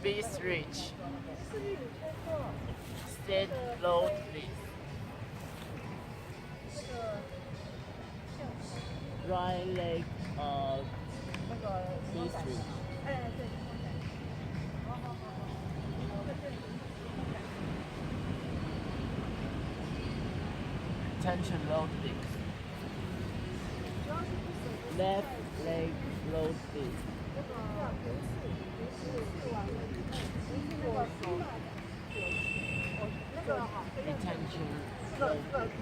Beach Ridge. State Road Beach. Dry Lake Beach Ridge. Tension Road Beach. Left Lake Road Beach. Detention Road Beach.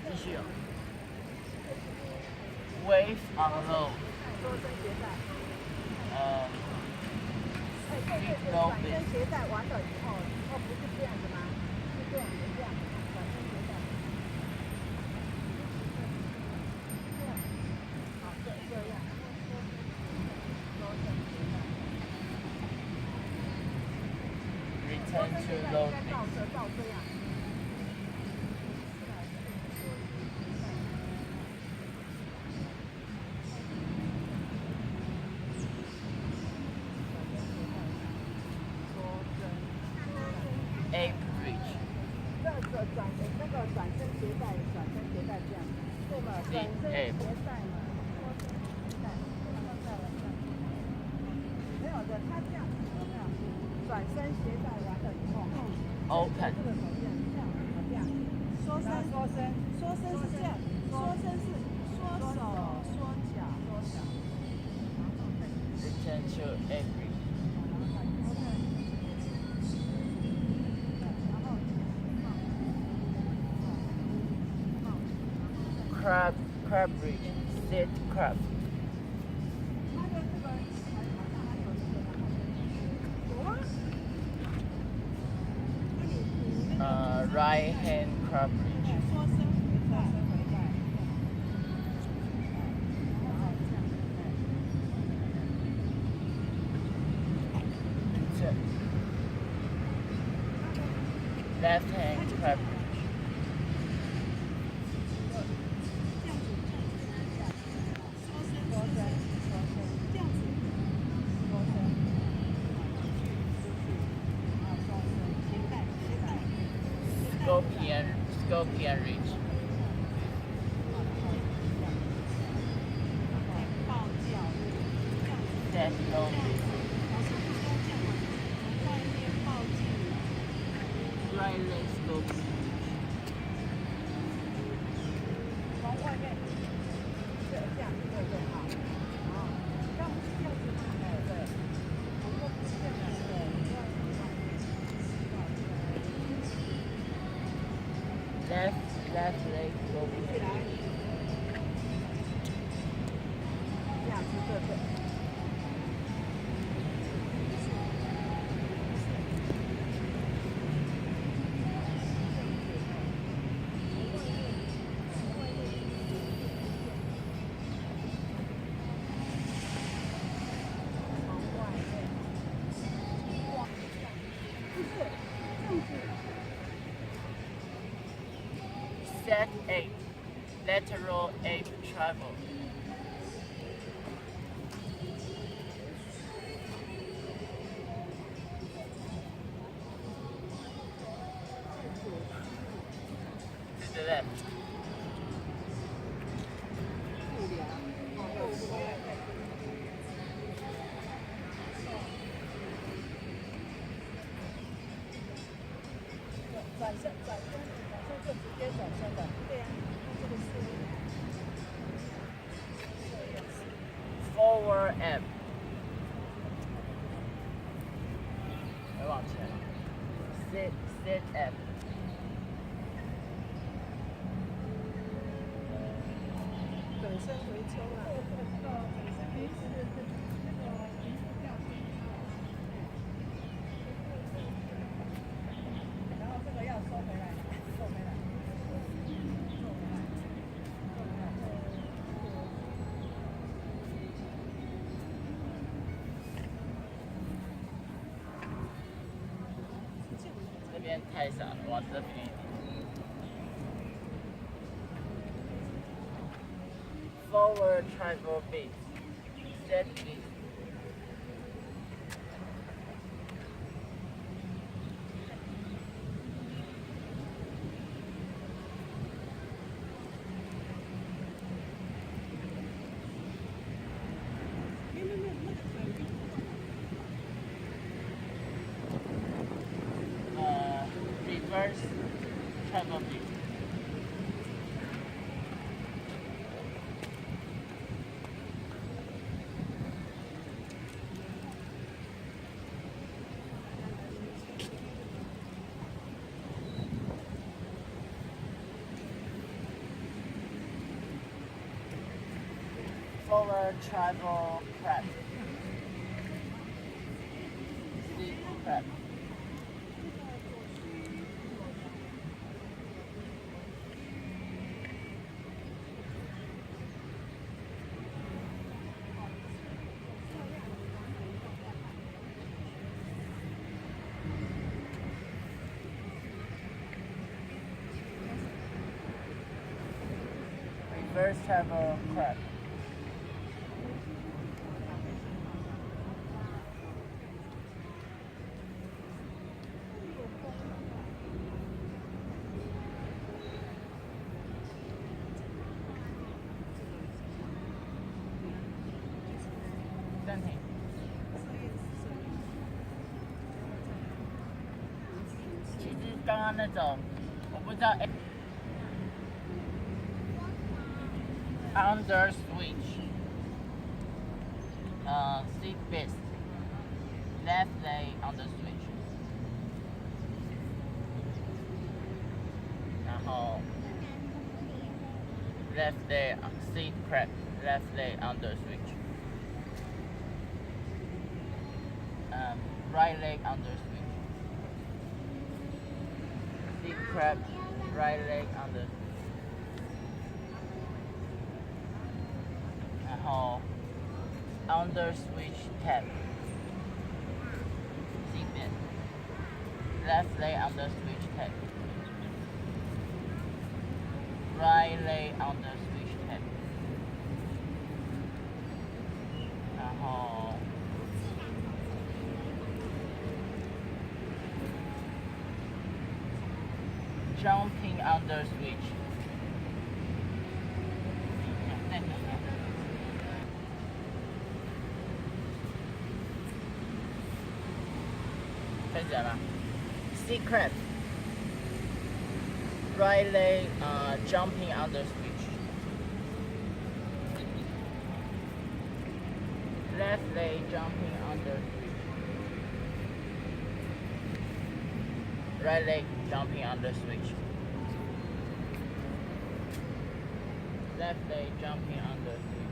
继续哦。Wave on Road. Street Road 转身 Beach. 鞋带完了以后，不是这样子吗？是这样子，这样转身鞋带。好，这样。Return to 应 Road 该 Beach. 照这样。Ape Ridge. 转身鞋带这样，对吗？转身鞋带嘛，没有的，他这样有没有？转身鞋带完了以后，Open. 这个手这样，缩身是这样，缩身是缩手、缩脚。Return to Ape Ridge. Crab Ridge. Sit Crab. Right hand Crab Ridge. Left hand Crab Ridge. Scorpion Ridge. Death Road Beach. Dry Lake Scorpion. 从外面这样，对，好，这样子吗？对，我们不是这样的，Left Lake Scorpion. 这样子对。Set 8. Lateral Ape Travel. To the left. 转身就直接转身的。对呀，这个是。Forward M. 再往前。Sit M. 转身回抽了。然后这个要收回来，收回来。这边太少了，往这边一点。Forward Travel Beach. Set Beach. Forward travel crab. Sea crab. Reverse travel crab.暂停。其实刚刚那种，我不知道。Under switch. Seat best. Left leg under switch. 然后 left leg seat prep. Left leg under switch. Right leg under switch. Seat prep. Right leg under switch. 然后 under switch tap. Seat belt. Left leg under switch tap. Right leg under switch tap. 然后 jumping under switch. 开始了吗 ？Sea crab. Right leg jumping under switch. Left leg jumping under switch. Right leg jumping under switch. Left leg jumping under switch.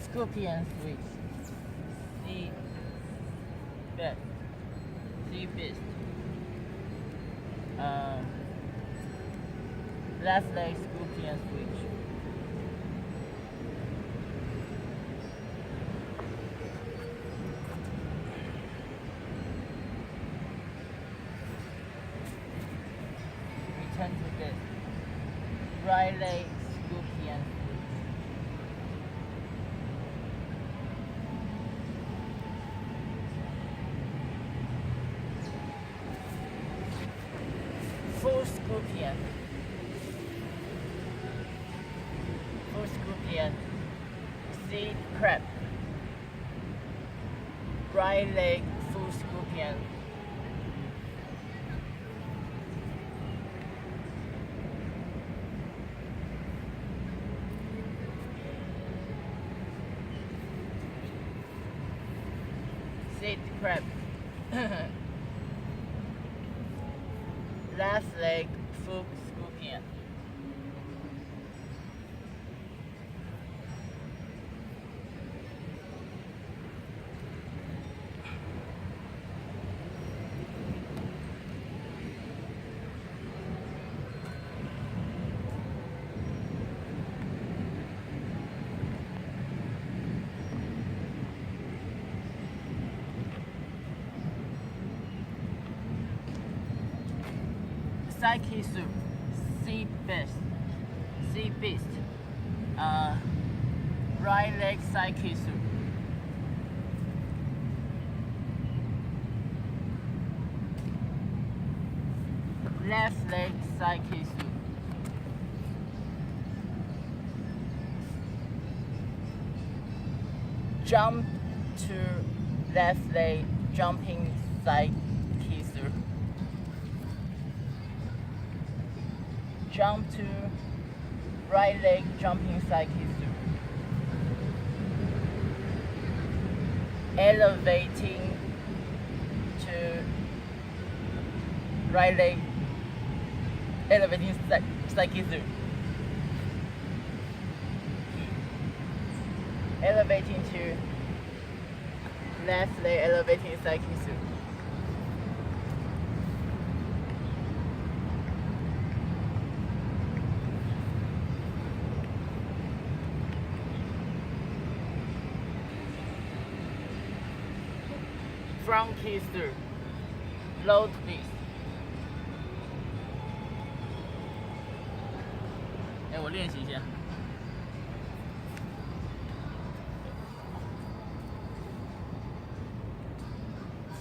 Scorpion switch. Sea best. Sea beast. Left leg scorpion switch. Return to this. Right leg scorpion switch. Full scorpion. Full scorpion. Seat crab. Right leg full scorpion. Seat crab. Left leg full scorpion. Psyche soup, sea beast, right leg psyche soup. Left leg psyche soup. Jump to left leg jumping psyche soup. Jump to right leg jumping psyche soup. elevating to right leg, elevating cycle through. Elevating to left leg, elevating cycle through. Front kick through. Load twist. 我练习一下。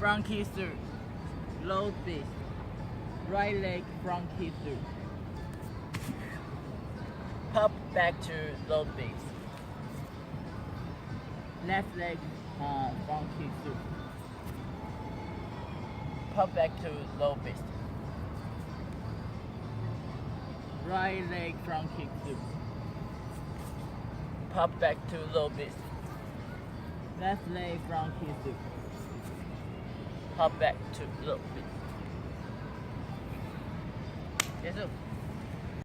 Front kick through. Load twist. Right leg front kick through. Pop back to load twist. Left leg front kick through. Pop back to low twist. Right leg front kick through. Pop back to low twist. Left leg front kick through. Pop back to low twist. 结束。